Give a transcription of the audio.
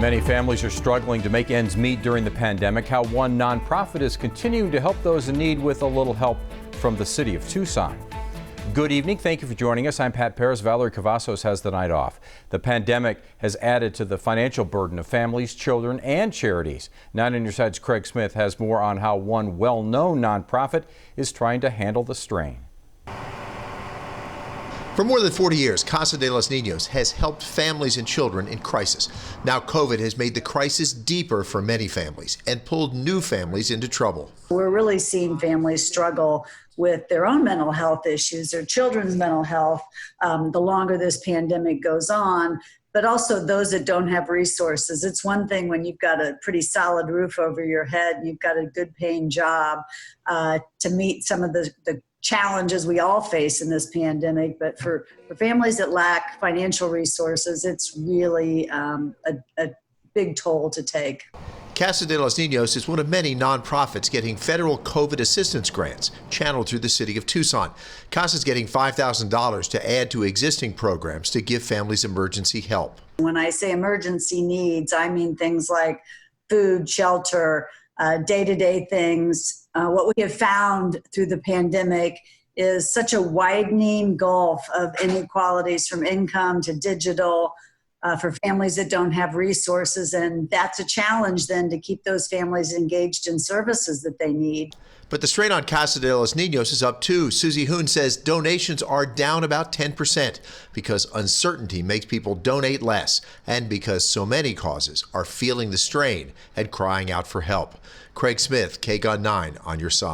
Many families are struggling to make ends meet during the pandemic. How one nonprofit is continuing to help those in need with a little help from the city of Tucson. Good evening. Thank you for joining us. I'm Pat Paris. Valerie Cavazos has the night off. The pandemic has added to the financial burden of families, children, and charities. 9 on your side's Craig Smith has more on how one well-known nonprofit is trying to handle the strain. For more than 40 years, Casa de los Niños has helped families and children in crisis. Now COVID has made the crisis deeper for many families and pulled new families into trouble. We're really seeing families struggle with their own mental health issues, their children's mental health, the longer this pandemic goes on, but also those that don't have resources. It's one thing when you've got a pretty solid roof over your head and you've got a good paying job to meet some of the challenges we all face in this pandemic, but for families that lack financial resources, it's really a big toll to take. Casa de los Niños is one of many nonprofits getting federal COVID assistance grants channeled through the city of Tucson. Casa is getting $5,000 to add to existing programs to give families emergency help. When I say emergency needs, I mean things like food, shelter, day-to-day things. What we have found through the pandemic is such a widening gulf of inequalities from income to digital for families that don't have resources. And that's a challenge then to keep those families engaged in services that they need. But the strain on Casa de los Niños is up too. Susie Hoon says donations are down about 10% because uncertainty makes people donate less and because so many causes are feeling the strain and crying out for help. Craig Smith, KGUN 9 on your side.